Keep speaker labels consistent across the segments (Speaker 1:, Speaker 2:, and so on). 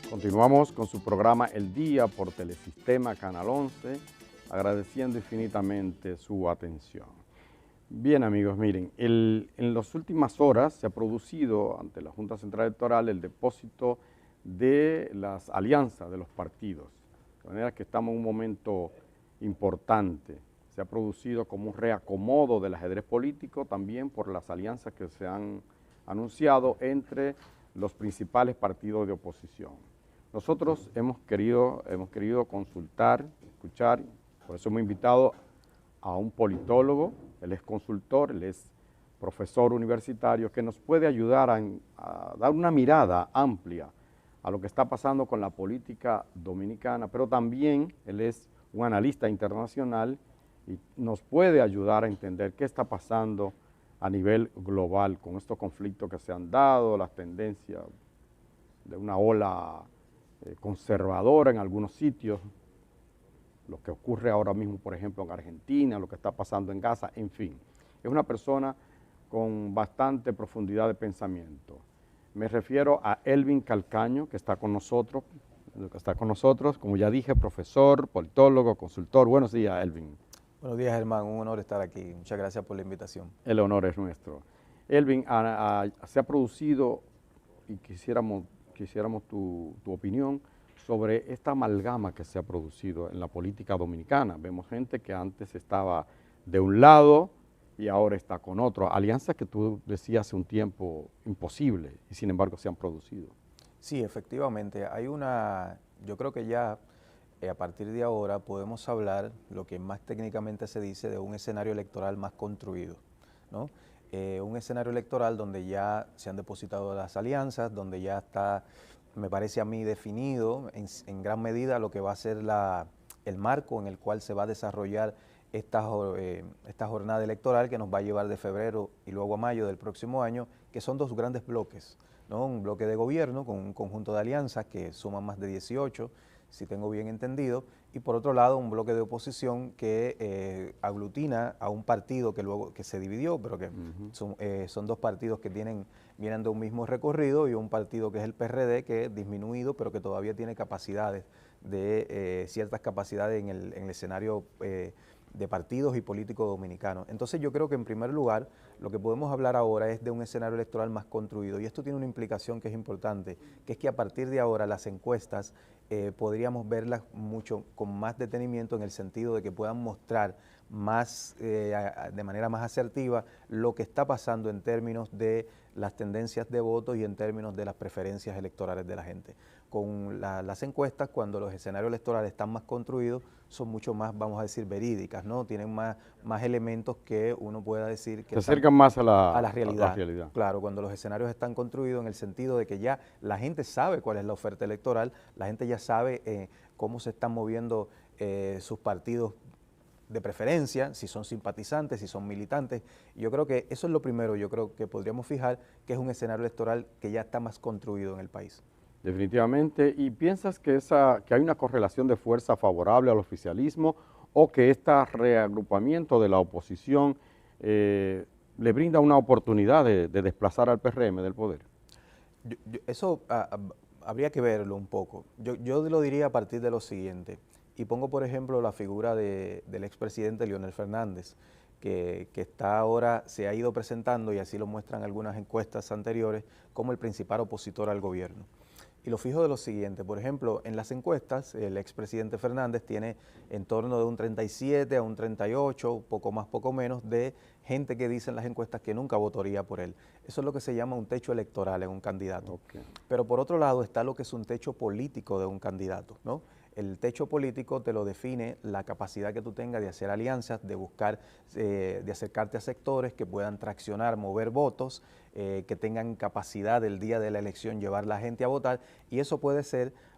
Speaker 1: Continuamos con su programa El Día por Telesistema Canal 11, agradeciendo infinitamente su atención. Bien amigos, miren, en las últimas horas se ha producido ante la Junta Central Electoral el depósito de las alianzas de los partidos, de manera que estamos en un momento importante. Se ha producido como un reacomodo del ajedrez político también por las alianzas que se han anunciado entre los principales partidos de oposición. Nosotros hemos querido consultar, escuchar, por eso hemos invitado a un politólogo, él es consultor, él es profesor universitario, que nos puede ayudar a dar una mirada amplia a lo que está pasando con la política dominicana, pero también él es un analista internacional y nos puede ayudar a entender qué está pasando a nivel global con estos conflictos que se han dado, las tendencias de una ola conservadora en algunos sitios, lo que ocurre ahora mismo, por ejemplo, en Argentina, lo que está pasando en Gaza, en fin. Es una persona con bastante profundidad de pensamiento. Me refiero a Elvin Calcaño, que está con nosotros, como ya dije, profesor, politólogo, consultor. Buenos días, Elvin.
Speaker 2: Buenos días, Germán. Un honor estar aquí. Muchas gracias por la invitación.
Speaker 1: El honor es nuestro. Elvin, se ha producido, y quisiéramos tu opinión, sobre esta amalgama que se ha producido en la política dominicana. Vemos gente que antes estaba de un lado y ahora está con otro. Alianzas que tú decías hace un tiempo imposible y sin embargo se han producido.
Speaker 2: Sí, efectivamente. Yo creo que ya a partir de ahora podemos hablar, lo que más técnicamente se dice, de un escenario electoral más construido, ¿no? Un escenario electoral donde ya se han depositado las alianzas, donde ya está, me parece a mí, definido en gran medida lo que va a ser el marco en el cual se va a desarrollar esta jornada electoral que nos va a llevar de febrero y luego a mayo del próximo año, que son dos grandes bloques, ¿no? Un bloque de gobierno con un conjunto de alianzas que suman más de 18, si tengo bien entendido, y por otro lado un bloque de oposición que aglutina a un partido que se dividió, pero que son dos partidos que vienen de un mismo recorrido, y un partido que es el PRD, que es disminuido, pero que todavía tiene capacidades ciertas capacidades en el escenario de partidos y políticos dominicanos. Entonces yo creo que en primer lugar lo que podemos hablar ahora es de un escenario electoral más construido, y esto tiene una implicación que es importante, que es que a partir de ahora las encuestas podríamos verlas mucho con más detenimiento, en el sentido de que puedan mostrar de manera más asertiva lo que está pasando en términos de las tendencias de voto y en términos de las preferencias electorales de la gente. Con las encuestas, cuando los escenarios electorales están más construidos, son mucho más, vamos a decir, verídicas, ¿no? Tienen más elementos que uno pueda decir que
Speaker 1: se acercan más a la
Speaker 2: realidad.
Speaker 1: realidad.
Speaker 2: Claro, cuando los escenarios están construidos en el sentido de que ya la gente sabe cuál es la oferta electoral, la gente ya sabe cómo se están moviendo sus partidos de preferencia, si son simpatizantes, si son militantes. Y yo creo que eso es lo primero, yo creo que podríamos fijar que es un escenario electoral que ya está más construido en el país.
Speaker 1: Definitivamente. ¿Y piensas que hay una correlación de fuerza favorable al oficialismo, o que este reagrupamiento de la oposición le brinda una oportunidad de desplazar al PRM del poder?
Speaker 2: Eso habría que verlo un poco. Yo lo diría a partir de lo siguiente, y pongo por ejemplo la figura del expresidente Leonel Fernández, que se ha ido presentando, y así lo muestran algunas encuestas anteriores, como el principal opositor al gobierno. Y lo fijo de lo siguiente: por ejemplo, en las encuestas, el expresidente Fernández tiene en torno de un 37 a un 38, poco más, poco menos, de gente que dice en las encuestas que nunca votaría por él. Eso es lo que se llama un techo electoral en un candidato.
Speaker 1: Okay.
Speaker 2: Pero por otro lado está lo que es un techo político de un candidato, ¿no? El techo político te lo define la capacidad que tú tengas de hacer alianzas, de buscar, de acercarte a sectores que puedan traccionar, mover votos, que tengan capacidad del día de la elección llevar la gente a votar, y eso puede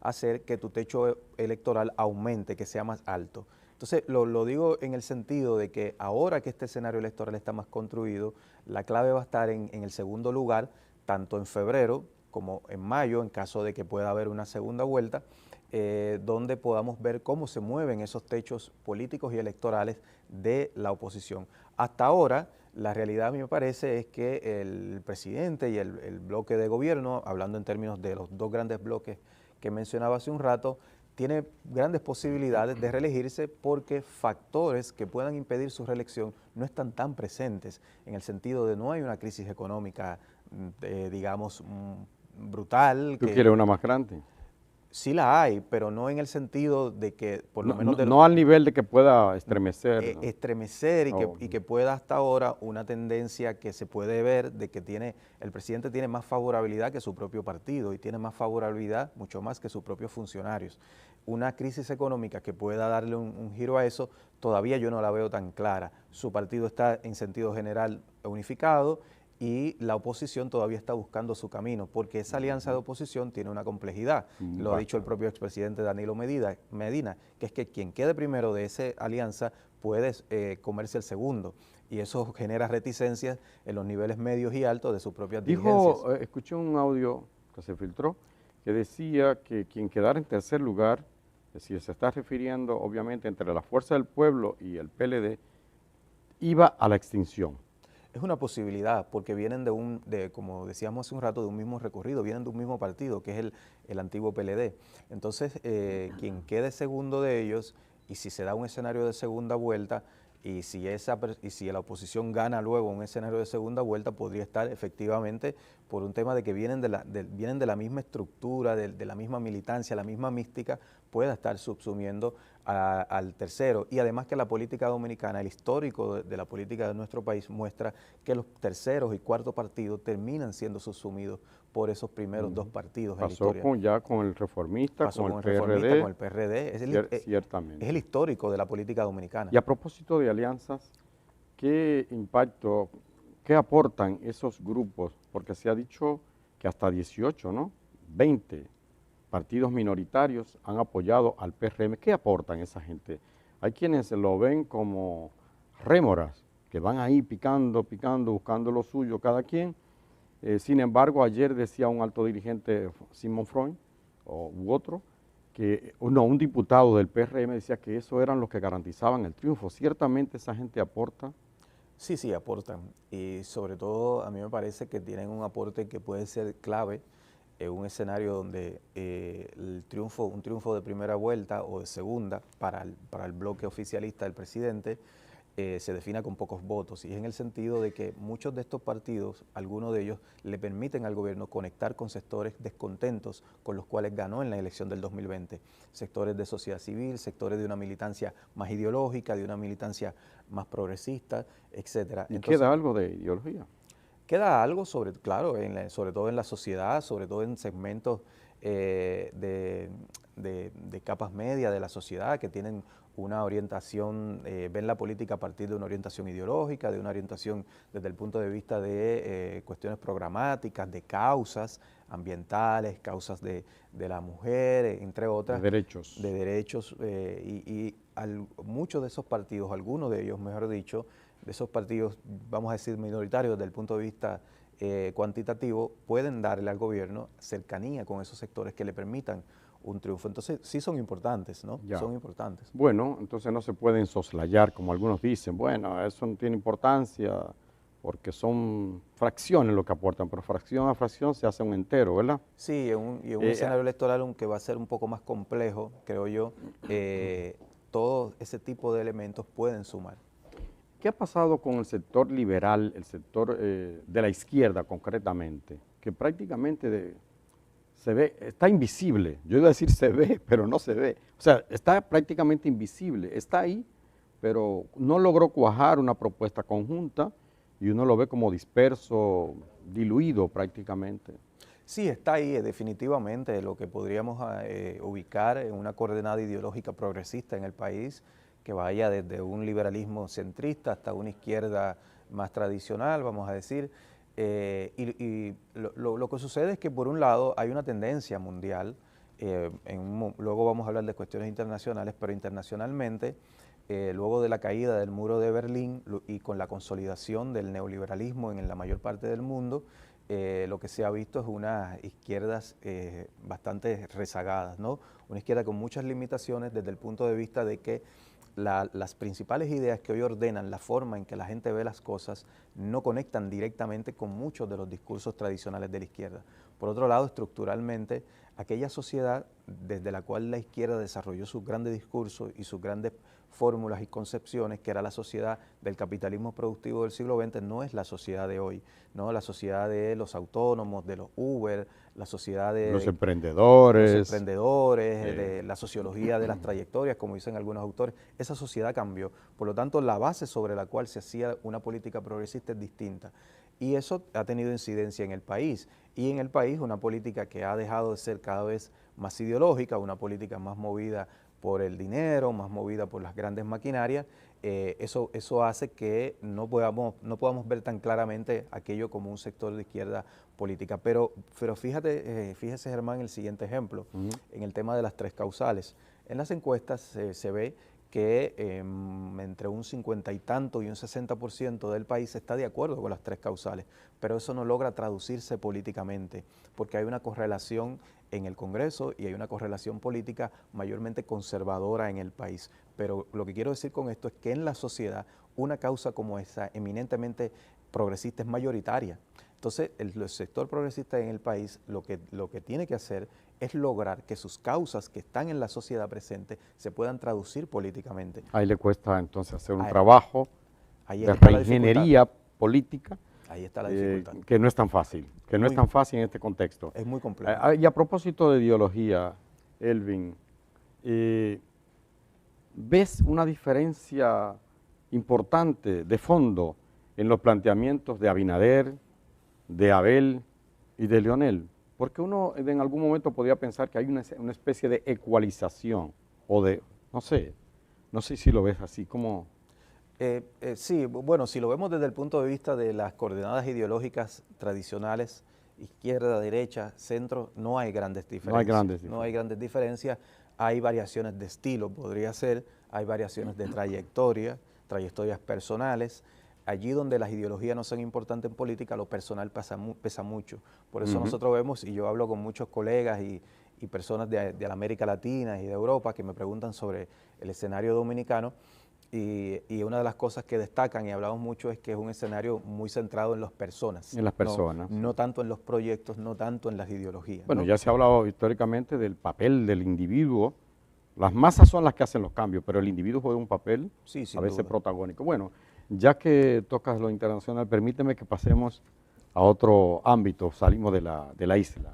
Speaker 2: hacer que tu techo electoral aumente, que sea más alto. Entonces lo digo en el sentido de que ahora que este escenario electoral está más construido, la clave va a estar en el segundo lugar, tanto en febrero como en mayo, en caso de que pueda haber una segunda vuelta, donde podamos ver cómo se mueven esos techos políticos y electorales de la oposición. Hasta ahora, la realidad, a mí me parece, es que el presidente y el bloque de gobierno, hablando en términos de los dos grandes bloques que mencionaba hace un rato, tiene grandes posibilidades de reelegirse porque factores que puedan impedir su reelección no están tan presentes, en el sentido de no hay una crisis económica, digamos, brutal.
Speaker 1: ¿Tú quieres una más grande?
Speaker 2: Sí la hay, pero no en el sentido de que, por lo
Speaker 1: No,
Speaker 2: menos...
Speaker 1: no al nivel de que pueda estremecer.
Speaker 2: estremecer
Speaker 1: Oh.
Speaker 2: y que pueda hasta ahora una tendencia que se puede ver de que el presidente tiene más favorabilidad que su propio partido y tiene más favorabilidad, mucho más que sus propios funcionarios. Una crisis económica que pueda darle un giro a eso, todavía yo no la veo tan clara. Su partido está en sentido general unificado y la oposición todavía está buscando su camino, porque esa alianza de oposición tiene una complejidad. Lo ha dicho el propio expresidente Danilo Medina, que es que quien quede primero de esa alianza puede comerse el segundo, y eso genera reticencias en los niveles medios y altos de sus propias dirigencias.
Speaker 1: Escuché un audio que se filtró que decía que quien quedara en tercer lugar, es decir, se está refiriendo obviamente entre la Fuerza del Pueblo y el PLD, iba a la extinción.
Speaker 2: Es una posibilidad, porque vienen como decíamos hace un rato, de un mismo recorrido, vienen de un mismo partido, que es el antiguo PLD. Entonces, quien quede segundo de ellos, y si se da un escenario de segunda vuelta, y si la oposición gana luego un escenario de segunda vuelta, podría estar efectivamente por un tema de que vienen de la misma estructura, de la misma militancia, la misma mística, pueda estar subsumiendo al tercero. Y además que la política dominicana, el histórico de la política de nuestro país muestra que los terceros y cuartos partidos terminan siendo subsumidos por esos primeros dos partidos en la historia.
Speaker 1: Pasó ya con el Reformista,
Speaker 2: Pasó
Speaker 1: con
Speaker 2: con
Speaker 1: el
Speaker 2: el
Speaker 1: PRD.
Speaker 2: Reformista, con el PRD.
Speaker 1: Ciertamente.
Speaker 2: Es el histórico de la política dominicana.
Speaker 1: Y a propósito de alianzas, ¿qué impacto, qué aportan esos grupos? Porque se ha dicho que hasta 18, ¿no? 20 partidos minoritarios han apoyado al PRM. ¿Qué aportan esa gente? Hay quienes lo ven como rémoras, que van ahí picando, buscando lo suyo cada quien. Sin embargo, ayer decía un alto dirigente, Simón Freund, u otro, que un diputado del PRM decía que eso eran los que garantizaban el triunfo. Ciertamente esa gente aporta.
Speaker 2: Sí, aportan. Y sobre todo a mí me parece que tienen un aporte que puede ser clave en un escenario donde un triunfo de primera vuelta o de segunda para el bloque oficialista del presidente se defina con pocos votos, y es en el sentido de que muchos de estos partidos, algunos de ellos, le permiten al gobierno conectar con sectores descontentos con los cuales ganó en la elección del 2020, sectores de sociedad civil, sectores de una militancia más ideológica, de una militancia más progresista, etcétera.
Speaker 1: ¿Y queda algo de ideología?
Speaker 2: Queda algo sobre todo en la sociedad, sobre todo en segmentos de capas medias de la sociedad que tienen una orientación, ven la política a partir de una orientación ideológica, de una orientación desde el punto de vista de cuestiones programáticas, de causas ambientales, causas de la mujer, entre otras.
Speaker 1: De derechos.
Speaker 2: De derechos, muchos de esos partidos, algunos de ellos, mejor dicho, de esos partidos, vamos a decir minoritarios desde el punto de vista cuantitativo, pueden darle al gobierno cercanía con esos sectores que le permitan un triunfo. Entonces sí son importantes, ¿no?
Speaker 1: Ya.
Speaker 2: Son importantes.
Speaker 1: Bueno, entonces no se pueden soslayar, como algunos dicen, bueno, eso no tiene importancia porque son fracciones lo que aportan, pero fracción a fracción se hace un entero, ¿verdad?
Speaker 2: Sí, y un escenario electoral, aunque va a ser un poco más complejo, creo yo, todo ese tipo de elementos pueden sumar.
Speaker 1: ¿Qué ha pasado con el sector liberal, el sector de la izquierda concretamente? Que prácticamente se ve, está invisible. Yo iba a decir se ve, pero no se ve. O sea, está prácticamente invisible. Está ahí, pero no logró cuajar una propuesta conjunta y uno lo ve como disperso, diluido prácticamente.
Speaker 2: Sí, está ahí definitivamente lo que podríamos ubicar en una coordenada ideológica progresista en el país, que vaya desde un liberalismo centrista hasta una izquierda más tradicional, vamos a decir. Lo que sucede es que por un lado hay una tendencia mundial, luego vamos a hablar de cuestiones internacionales, pero internacionalmente, luego de la caída del muro de Berlín y con la consolidación del neoliberalismo en la mayor parte del mundo, lo que se ha visto es unas izquierdas bastante rezagadas, ¿no? Una izquierda con muchas limitaciones desde el punto de vista de que las principales ideas que hoy ordenan la forma en que la gente ve las cosas no conectan directamente con muchos de los discursos tradicionales de la izquierda. Por otro lado, estructuralmente aquella sociedad desde la cual la izquierda desarrolló sus grandes discursos y sus grandes fórmulas y concepciones, que era la sociedad del capitalismo productivo del siglo XX, no es la sociedad de hoy, ¿no? La sociedad de los autónomos, de los Uber, la sociedad de
Speaker 1: los emprendedores,
Speaker 2: de la sociología de las trayectorias, como dicen algunos autores. Esa sociedad cambió. Por lo tanto, la base sobre la cual se hacía una política progresista es distinta. Y eso ha tenido incidencia en el país. Y en el país una política que ha dejado de ser cada vez más ideológica, una política más movida por el dinero, más movida por las grandes maquinarias, eso hace que no podamos ver tan claramente aquello como un sector de izquierda política. Pero fíjese Germán, el siguiente ejemplo, en el tema de las tres causales. En las encuestas se ve que entre un 50 y tanto y un 60% del país está de acuerdo con las tres causales, pero eso no logra traducirse políticamente, porque hay una correlación en el Congreso y hay una correlación política mayormente conservadora en el país. Pero lo que quiero decir con esto es que en la sociedad una causa como esa, eminentemente progresista, es mayoritaria. Entonces, el sector progresista en el país lo que tiene que hacer es lograr que sus causas que están en la sociedad presente se puedan traducir políticamente.
Speaker 1: Ahí le cuesta entonces hacer un trabajo de
Speaker 2: está
Speaker 1: reingeniería política.
Speaker 2: Ahí está la dificultad.
Speaker 1: Que no es tan fácil, no es tan fácil en este contexto.
Speaker 2: Es muy complejo.
Speaker 1: Y a propósito de ideología, Elvin, ¿ves una diferencia importante de fondo en los planteamientos de Abinader, de Abel y de Leonel? Porque uno en algún momento podría pensar que hay una especie de ecualización o de, no sé si lo ves así, como...
Speaker 2: Sí, bueno, si lo vemos desde el punto de vista de las coordenadas ideológicas tradicionales, izquierda, derecha, centro, no hay grandes diferencias. No hay grandes diferencias. Hay variaciones de estilo, podría ser, hay variaciones de trayectorias personales. Allí donde las ideologías no son importantes en política, lo personal pesa mucho. Por eso nosotros vemos, y yo hablo con muchos colegas y personas de la América Latina y de Europa que me preguntan sobre el escenario dominicano, y una de las cosas que destacan y hablamos mucho es que es un escenario muy centrado en las personas.
Speaker 1: En las personas.
Speaker 2: No tanto en los proyectos, no tanto en las ideologías.
Speaker 1: Bueno,
Speaker 2: ¿no?
Speaker 1: ya se ha hablado históricamente del papel del individuo. Las masas son las que hacen los cambios, pero el individuo juega un papel a veces protagónico. Bueno, ya que tocas lo internacional, permíteme que pasemos a otro ámbito, salimos de la isla.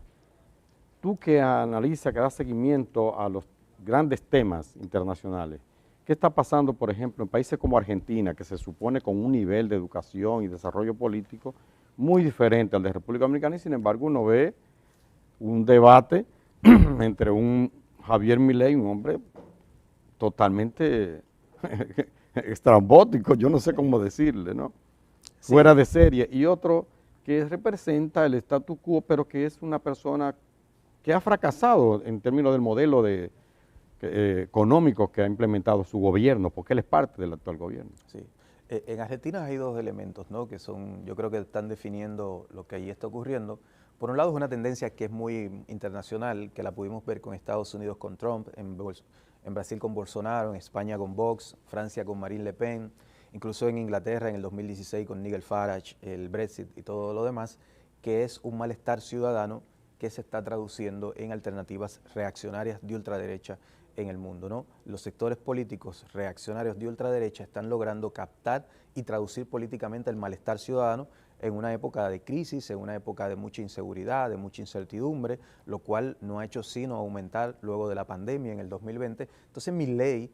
Speaker 1: Tú que analizas, que das seguimiento a los grandes temas internacionales, ¿qué está pasando, por ejemplo, en países como Argentina, que se supone con un nivel de educación y desarrollo político muy diferente al de República Dominicana, y sin embargo uno ve un debate entre un Javier Milei, un hombre totalmente estrambótico, yo no sé cómo decirle, ¿no? Sí. Fuera de serie, y otro que representa el statu quo, pero que es una persona que ha fracasado en términos del modelo económico que ha implementado su gobierno, porque él es parte del actual gobierno.
Speaker 2: Sí. En Argentina hay dos elementos, ¿no? Que son, yo creo que están definiendo lo que allí está ocurriendo. Por un lado es una tendencia que es muy internacional, que la pudimos ver con Estados Unidos con Trump, en Brasil con Bolsonaro, en España con Vox, Francia con Marine Le Pen, incluso en Inglaterra en el 2016 con Nigel Farage, el Brexit y todo lo demás, que es un malestar ciudadano que se está traduciendo en alternativas reaccionarias de ultraderecha en el mundo, ¿no? Los sectores políticos reaccionarios de ultraderecha están logrando captar y traducir políticamente el malestar ciudadano en una época de crisis, en una época de mucha inseguridad, de mucha incertidumbre, lo cual no ha hecho sino aumentar luego de la pandemia en el 2020. Entonces Milei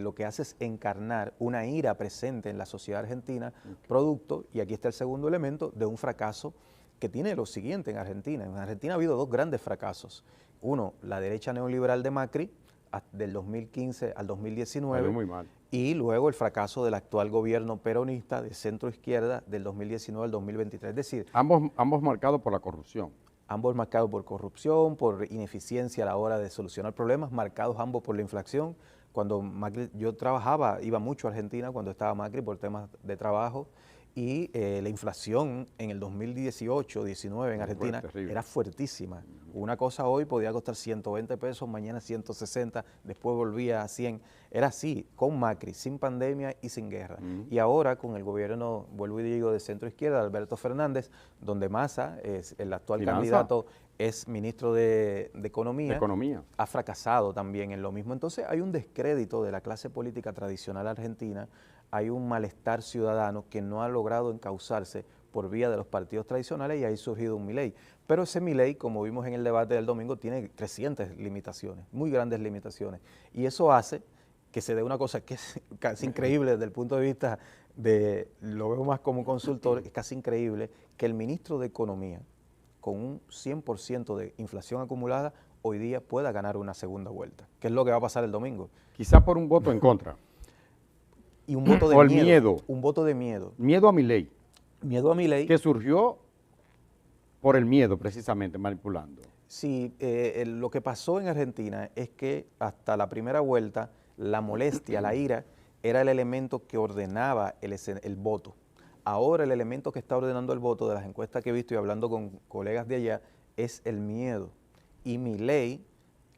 Speaker 2: lo que hace es encarnar una ira presente en la sociedad argentina, producto, y aquí está el segundo elemento, de un fracaso que tiene lo siguiente en Argentina. En Argentina ha habido dos grandes fracasos. Uno, la derecha neoliberal de Macri, del 2015 al 2019,
Speaker 1: muy mal.
Speaker 2: Y luego el fracaso del actual gobierno peronista de centro-izquierda del 2019 al 2023. Es decir,
Speaker 1: ambos marcados por la corrupción.
Speaker 2: Ambos marcados por corrupción, por ineficiencia a la hora de solucionar problemas, marcados ambos por la inflación. Cuando Macri, yo iba mucho a Argentina cuando estaba Macri por temas de trabajo, y la inflación en el 2018-19 en Argentina era fuertísima. Una cosa hoy podía costar 120 pesos, mañana 160, después volvía a 100. Era así, con Macri, sin pandemia y sin guerra. Y ahora con el gobierno, vuelvo y digo, de centro izquierda, Alberto Fernández, donde Massa es el actual candidato es ministro de Economía.
Speaker 1: De Economía.
Speaker 2: Ha fracasado también en lo mismo. Entonces hay un descrédito de la clase política tradicional argentina, hay un malestar ciudadano que no ha logrado encauzarse por vía de los partidos tradicionales y ahí ha surgido un Milei. Pero ese Milei, como vimos en el debate del domingo, tiene crecientes limitaciones, muy grandes limitaciones. Y eso hace que se dé una cosa que es casi increíble desde el punto de vista lo veo más como consultor, es casi increíble que el ministro de Economía, con un 100% de inflación acumulada, hoy día pueda ganar una segunda vuelta, que es lo que va a pasar el domingo.
Speaker 1: Quizá por un voto en contra.
Speaker 2: Y un voto de
Speaker 1: o el
Speaker 2: miedo.
Speaker 1: miedo.
Speaker 2: Un voto de miedo.
Speaker 1: Miedo a Milei.
Speaker 2: Miedo a Milei.
Speaker 1: Que surgió por el miedo, precisamente, manipulando.
Speaker 2: Sí, lo que pasó en Argentina es que hasta la primera vuelta, la molestia, la ira, era el elemento que ordenaba el voto. Ahora el elemento que está ordenando el voto de las encuestas que he visto y hablando con colegas de allá es el miedo. Y Milei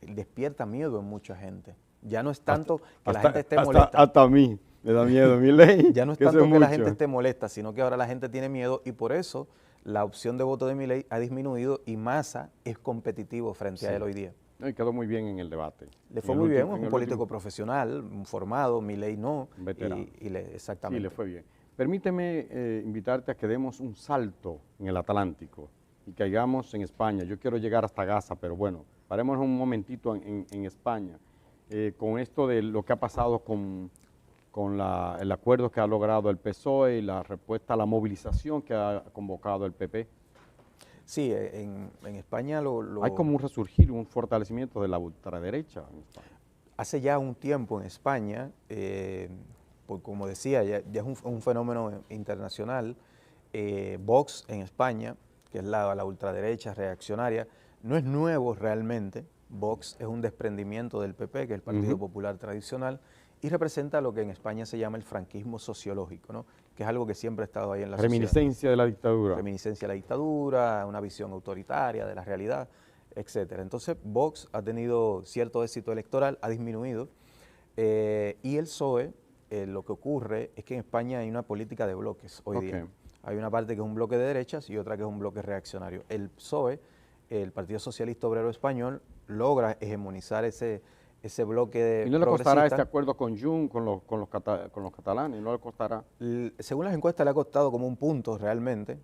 Speaker 2: despierta miedo en mucha gente. Ya no es tanto que la gente esté molesta.
Speaker 1: Hasta a mí me da miedo Milei.
Speaker 2: Ya no es tanto que la gente esté molesta, sino que ahora la gente tiene miedo y por eso la opción de voto de Milei ha disminuido y Massa es competitivo frente a él hoy día.
Speaker 1: No, y quedó muy bien en el debate.
Speaker 2: Le fue muy bien, es un político profesional, formado, Milei no.
Speaker 1: Un veterano.
Speaker 2: Exactamente.
Speaker 1: Sí, le fue bien. Permíteme invitarte a que demos un salto en el Atlántico y caigamos en España. Yo quiero llegar hasta Gaza, pero bueno, parémonos un momentito en España. Con esto de lo que ha pasado con el acuerdo que ha logrado el PSOE y la respuesta a la movilización que ha convocado el PP.
Speaker 2: Sí, en España
Speaker 1: hay como un resurgir, un fortalecimiento de la ultraderecha en España.
Speaker 2: Hace ya un tiempo en España, pues como decía, ya es un fenómeno internacional. Vox en España, que es la ultraderecha reaccionaria, no es nuevo realmente. Vox es un desprendimiento del PP, que es el Partido Popular tradicional, y representa lo que en España se llama el franquismo sociológico, ¿no? Que es algo que siempre ha estado ahí en la sociedad.
Speaker 1: Reminiscencia de la dictadura.
Speaker 2: Reminiscencia de la dictadura, una visión autoritaria de la realidad, etcétera. Entonces, Vox ha tenido cierto éxito electoral, ha disminuido, y el PSOE, lo que ocurre es que en España hay una política de bloques hoy día. Hay una parte que es un bloque de derechas y otra que es un bloque reaccionario. El PSOE, el Partido Socialista Obrero Español, logra hegemonizar ese bloque de
Speaker 1: ¿Y no le costará este acuerdo con Junts, con los catalanes? ¿No le costará?
Speaker 2: Según las encuestas le ha costado como un punto realmente.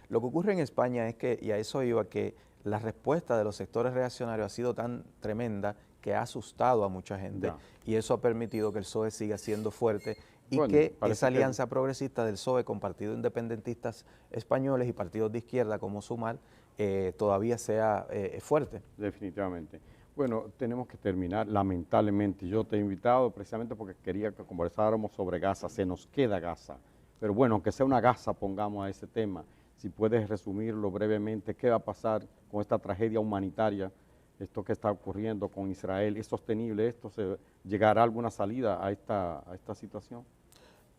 Speaker 2: Lo que ocurre en España es que, y a eso iba, que la respuesta de los sectores reaccionarios ha sido tan tremenda que ha asustado a mucha gente. Ya. Y eso ha permitido que el PSOE siga siendo fuerte y bueno, que esa alianza progresista del PSOE con partidos independentistas españoles y partidos de izquierda como Sumar todavía sea fuerte.
Speaker 1: Definitivamente. Bueno, tenemos que terminar, lamentablemente. Yo te he invitado precisamente porque quería que conversáramos sobre Gaza. Se nos queda Gaza. Pero bueno, aunque sea una Gaza, pongamos a ese tema. Si puedes resumirlo brevemente, ¿qué va a pasar con esta tragedia humanitaria? Esto que está ocurriendo con Israel, ¿es sostenible esto? ¿Llegará alguna salida a esta situación?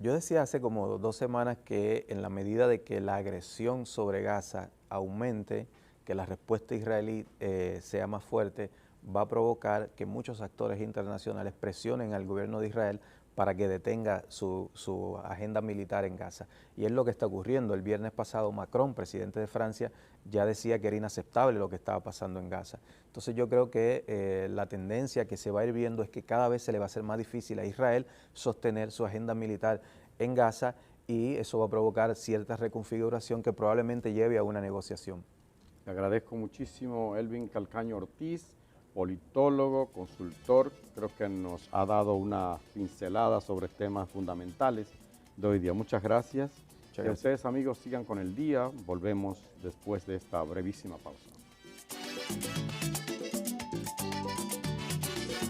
Speaker 2: Yo decía hace como 2 semanas que en la medida de que la agresión sobre Gaza aumente, que la respuesta israelí sea más fuerte, va a provocar que muchos actores internacionales presionen al gobierno de Israel para que detenga su agenda militar en Gaza. Y es lo que está ocurriendo. El viernes pasado Macron, presidente de Francia, ya decía que era inaceptable lo que estaba pasando en Gaza. Entonces yo creo que la tendencia que se va a ir viendo es que cada vez se le va a hacer más difícil a Israel sostener su agenda militar en Gaza y eso va a provocar cierta reconfiguración que probablemente lleve a una negociación.
Speaker 1: Le agradezco muchísimo Elvin Calcaño Ortiz, politólogo, consultor, creo que nos ha dado una pincelada sobre temas fundamentales de hoy día. Muchas gracias. Y a ustedes, amigos, sigan con el día. Volvemos después de esta brevísima pausa.